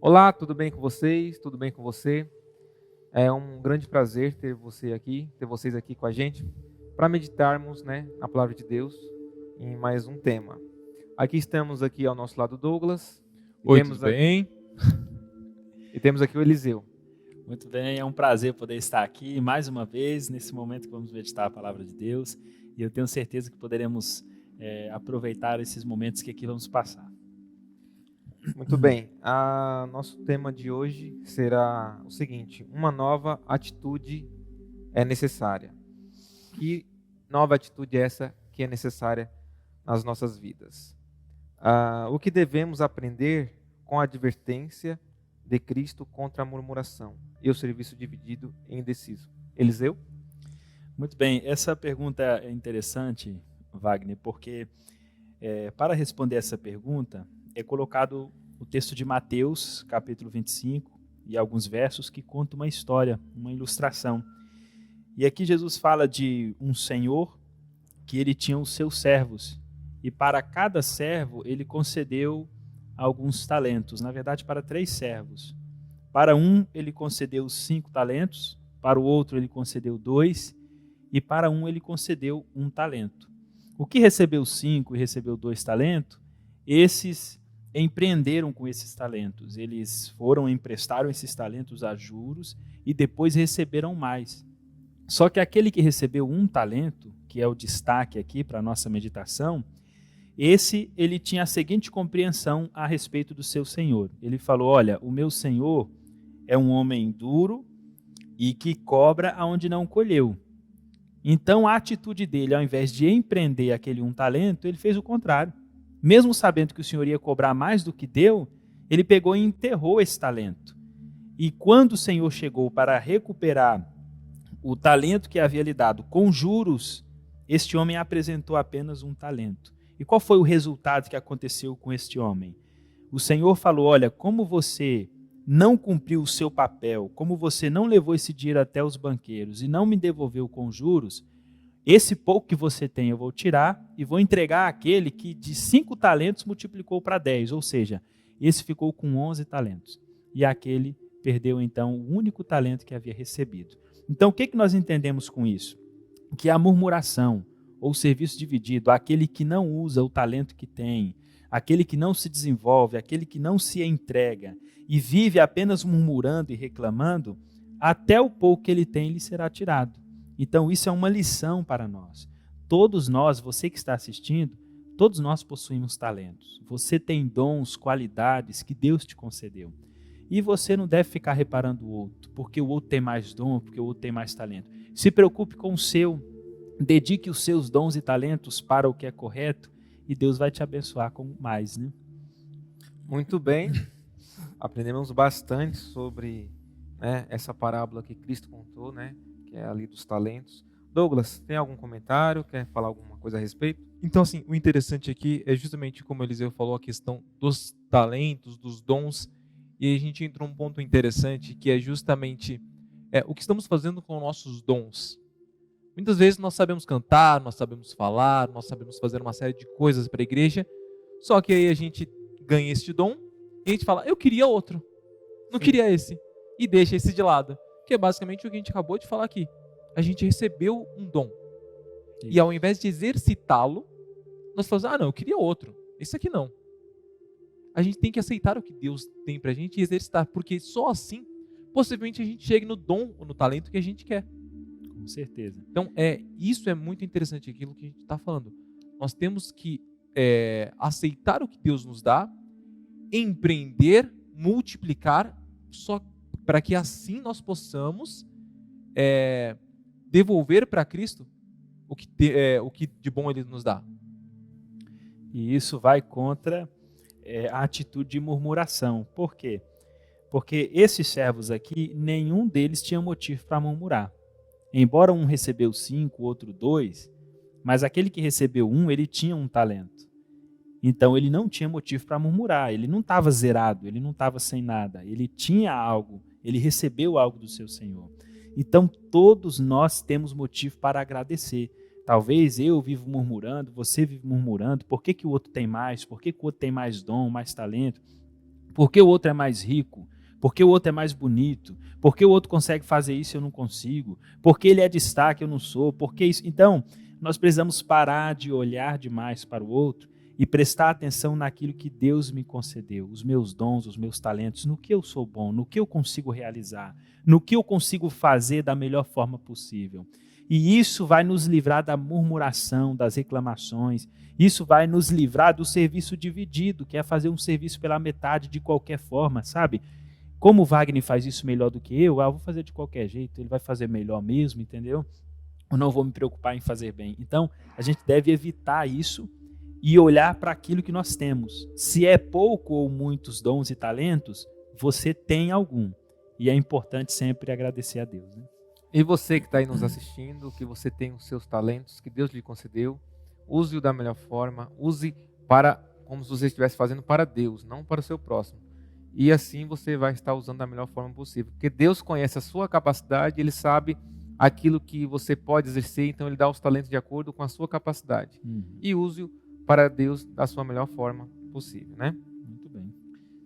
Olá, tudo bem com vocês? Tudo bem com você? É um grande prazer ter vocês aqui com a gente, para meditarmos, na palavra de Deus em mais um tema. Aqui estamos aqui ao nosso lado Douglas e Oi, tudo bem? temos aqui o Eliseu. Muito bem, é um prazer poder estar aqui mais uma vez, nesse momento que vamos meditar a palavra de Deus, e eu tenho certeza que poderemos aproveitar esses momentos que aqui vamos passar. Muito bem, nosso tema de hoje será o seguinte: uma nova atitude é necessária. Que nova atitude é essa que é necessária nas nossas vidas? O que devemos aprender com a advertência de Cristo contra a murmuração e o serviço dividido e indeciso? Eliseu? Muito bem, essa pergunta é interessante, Wagner, porque para responder essa pergunta é colocado o texto de Mateus, capítulo 25, e alguns versos que contam uma história, uma ilustração. E aqui Jesus fala de um senhor que ele tinha os seus servos, e para cada servo ele concedeu alguns talentos, na verdade para 3 servos. Para um ele concedeu 5 talentos, para o outro ele concedeu 2, e para um ele concedeu 1 talento. O que recebeu 5 e recebeu 2 talentos, esses empreenderam com esses talentos. Eles emprestaram esses talentos a juros e depois receberam mais. Só que aquele que recebeu 1 talento, que é o destaque aqui para a nossa meditação, ele tinha a seguinte compreensão a respeito do seu senhor. Ele falou: olha, o meu senhor é um homem duro e que cobra aonde não colheu. Então a atitude dele, ao invés de empreender aquele 1 talento, ele fez o contrário. Mesmo sabendo que o senhor ia cobrar mais do que deu, ele pegou e enterrou esse talento. E quando o senhor chegou para recuperar o talento que havia lhe dado com juros, este homem apresentou apenas 1 talento. E qual foi o resultado que aconteceu com este homem? O Senhor falou: olha, como você não cumpriu o seu papel, como você não levou esse dinheiro até os banqueiros e não me devolveu com juros, esse pouco que você tem eu vou tirar e vou entregar àquele que de 5 talentos multiplicou para 10, ou seja, esse ficou com 11 talentos. E aquele perdeu então o único talento que havia recebido. Então o que nós entendemos com isso? Que a murmuração, ou serviço dividido, aquele que não usa o talento que tem, aquele que não se desenvolve, aquele que não se entrega e vive apenas murmurando e reclamando, até o pouco que ele tem lhe será tirado. Então isso é uma lição para nós. Todos nós, você que está assistindo, todos nós possuímos talentos. Você tem dons, qualidades que Deus te concedeu. E você não deve ficar reparando o outro, porque o outro tem mais dom, porque o outro tem mais talento. Se preocupe com o seu. Dedique os seus dons e talentos para o que é correto e Deus vai te abençoar com mais, né? Muito bem, aprendemos bastante sobre essa parábola que Cristo contou, que é ali dos talentos. Douglas, tem algum comentário? Quer falar alguma coisa a respeito? Então, assim, o interessante aqui é justamente como o Eliseu falou, a questão dos talentos, dos dons, e a gente entrou num ponto interessante que é justamente o que estamos fazendo com nossos dons. Muitas vezes nós sabemos cantar, nós sabemos falar, nós sabemos fazer uma série de coisas para a igreja, só que aí a gente ganha este dom e a gente fala: eu queria outro, não queria esse, e deixa esse de lado, que é basicamente o que a gente acabou de falar aqui. A gente recebeu um dom, e ao invés de exercitá-lo, nós falamos: não, eu queria outro, esse aqui não. A gente tem que aceitar o que Deus tem para a gente e exercitar, porque só assim, possivelmente a gente chegue no dom ou no talento que a gente quer. Com certeza. Então, isso é muito interessante, aquilo que a gente está falando. Nós temos que aceitar o que Deus nos dá, empreender, multiplicar, só para que assim nós possamos devolver para Cristo o que de bom Ele nos dá. E isso vai contra a atitude de murmuração. Por quê? Porque esses servos aqui, nenhum deles tinha motivo para murmurar. Embora um recebeu 5, o outro 2, mas aquele que recebeu 1, ele tinha 1 talento. Então ele não tinha motivo para murmurar, ele não estava zerado, ele não estava sem nada, ele tinha algo, ele recebeu algo do seu Senhor. Então todos nós temos motivo para agradecer. Talvez eu vivo murmurando, você vive murmurando, por que o outro tem mais, por que o outro tem mais dom, mais talento? Porque o outro é mais rico? Porque o outro é mais bonito? Porque o outro consegue fazer isso e eu não consigo? Porque ele é destaque, eu não sou? Porque isso? Então, nós precisamos parar de olhar demais para o outro e prestar atenção naquilo que Deus me concedeu, os meus dons, os meus talentos, no que eu sou bom, no que eu consigo realizar, no que eu consigo fazer da melhor forma possível. E isso vai nos livrar da murmuração, das reclamações. Isso vai nos livrar do serviço dividido, que é fazer um serviço pela metade de qualquer forma, sabe? Como o Wagner faz isso melhor do que eu vou fazer de qualquer jeito, ele vai fazer melhor mesmo, entendeu? Eu não vou me preocupar em fazer bem. Então, a gente deve evitar isso e olhar para aquilo que nós temos. Se é pouco ou muitos dons e talentos, você tem algum. E é importante sempre agradecer a Deus, né? E você que está aí nos assistindo, que você tem os seus talentos que Deus lhe concedeu, use-o da melhor forma, use para, como se você estivesse fazendo para Deus, não para o seu próximo. E assim você vai estar usando da melhor forma possível. Porque Deus conhece a sua capacidade, Ele sabe aquilo que você pode exercer, então Ele dá os talentos de acordo com a sua capacidade. E use-o para Deus da sua melhor forma possível, né? Muito bem.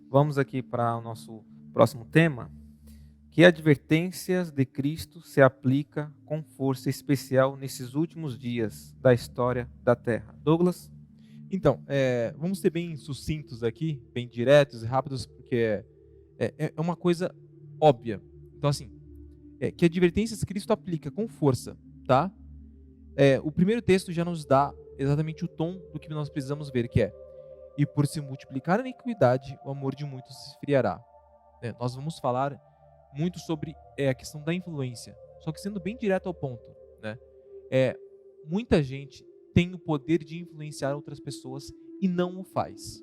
Vamos aqui para o nosso próximo tema. Que advertências de Cristo se aplica com força especial nesses últimos dias da história da Terra? Douglas? Então, vamos ser bem sucintos aqui, bem diretos e rápidos, porque é uma coisa óbvia. Então, assim, que advertências Cristo aplica com força, tá? O primeiro texto já nos dá exatamente o tom do que nós precisamos ver, que é: e por se multiplicar a iniquidade, o amor de muitos se esfriará. Nós vamos falar muito sobre a questão da influência, só que sendo bem direto ao ponto, né? Muita gente tem o poder de influenciar outras pessoas e não o faz.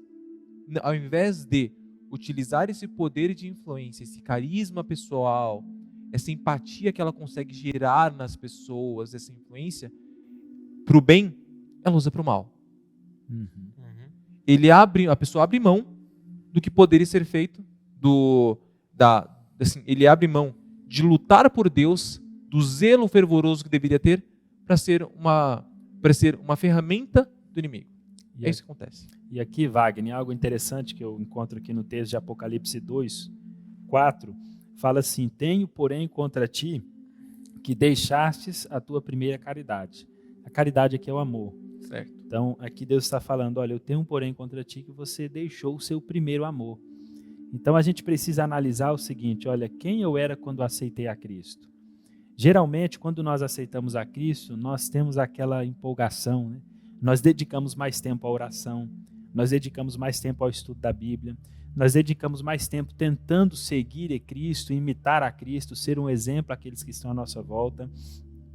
Ao invés de utilizar esse poder de influência, esse carisma pessoal, essa empatia que ela consegue gerar nas pessoas, essa influência, para o bem, ela usa para o mal. A pessoa abre mão do que poderia ser feito, ele abre mão de lutar por Deus, do zelo fervoroso que deveria ter, para ser uma ferramenta do inimigo. É isso que acontece. E aqui, Wagner, algo interessante que eu encontro aqui no texto de Apocalipse 2:4, fala assim: tenho, porém, contra ti que deixastes a tua primeira caridade. A caridade aqui é o amor. Certo. Então, aqui Deus está falando: olha, eu tenho, porém, contra ti que você deixou o seu primeiro amor. Então, a gente precisa analisar o seguinte: olha, quem eu era quando aceitei a Cristo? Geralmente, quando nós aceitamos a Cristo, nós temos aquela empolgação, né? Nós dedicamos mais tempo à oração, nós dedicamos mais tempo ao estudo da Bíblia, nós dedicamos mais tempo tentando seguir a Cristo, imitar a Cristo, ser um exemplo àqueles que estão à nossa volta.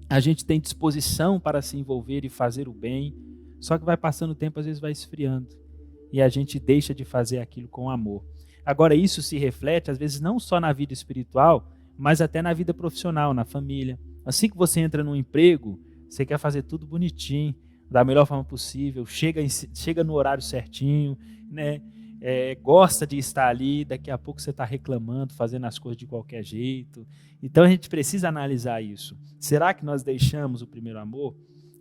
A gente tem disposição para se envolver e fazer o bem, só que vai passando o tempo, às vezes vai esfriando, e a gente deixa de fazer aquilo com amor. Agora, isso se reflete, às vezes, não só na vida espiritual, mas até na vida profissional, na família. Assim que você entra num emprego, você quer fazer tudo bonitinho, da melhor forma possível, chega no horário certinho, né? Gosta de estar ali, daqui a pouco você está reclamando, fazendo as coisas de qualquer jeito. Então a gente precisa analisar isso. Será que nós deixamos o primeiro amor?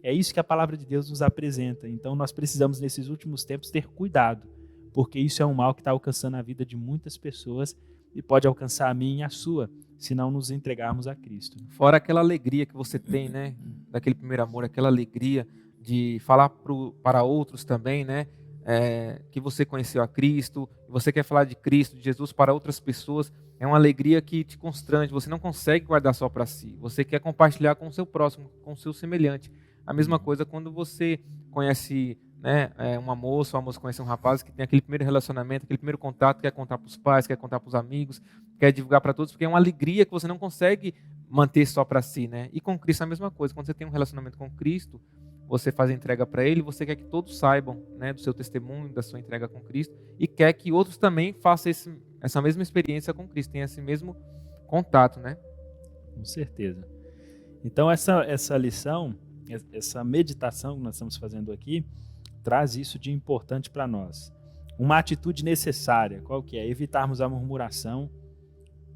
É isso que a palavra de Deus nos apresenta. Então nós precisamos, nesses últimos tempos, ter cuidado, porque isso é um mal que está alcançando a vida de muitas pessoas e pode alcançar a minha e a sua, se não nos entregarmos a Cristo. Fora aquela alegria que você tem, né? Daquele primeiro amor, aquela alegria de falar para outros também, né? Que você conheceu a Cristo, você quer falar de Cristo, de Jesus para outras pessoas. É uma alegria que te constrange, você não consegue guardar só para si. Você quer compartilhar com o seu próximo, com o seu semelhante. A mesma coisa quando você conhece, né, uma moça conhece um rapaz que tem aquele primeiro relacionamento, aquele primeiro contato, quer contar para os pais, quer contar para os amigos, quer divulgar para todos, porque é uma alegria que você não consegue manter só para si, né? E com Cristo é a mesma coisa. Quando você tem um relacionamento com Cristo, você faz a entrega para Ele, você quer que todos saibam, né, do seu testemunho, da sua entrega com Cristo, e quer que outros também façam essa mesma experiência com Cristo, tenham esse mesmo contato, né? Com certeza. Então essa lição, essa meditação que nós estamos fazendo aqui, traz isso de importante para nós. Uma atitude necessária, qual que é? Evitarmos a murmuração,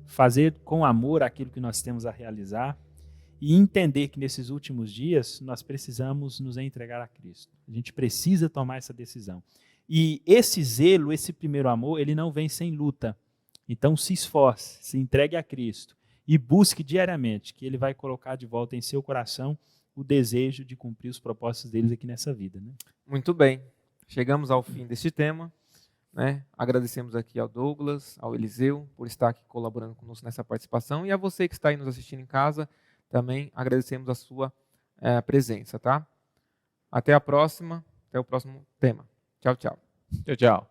fazer com amor aquilo que nós temos a realizar, e entender que nesses últimos dias nós precisamos nos entregar a Cristo. A gente precisa tomar essa decisão. E esse zelo, esse primeiro amor, ele não vem sem luta. Então se esforce, se entregue a Cristo e busque diariamente que Ele vai colocar de volta em seu coração o desejo de cumprir os propósitos deles aqui nessa vida. Né? Muito bem. Chegamos ao fim deste tema. Né? Agradecemos aqui ao Douglas, ao Eliseu, por estar aqui colaborando conosco nessa participação. E a você que está aí nos assistindo em casa, também agradecemos a sua presença. Tá? Até a próxima, até o próximo tema. Tchau, tchau. Tchau, tchau.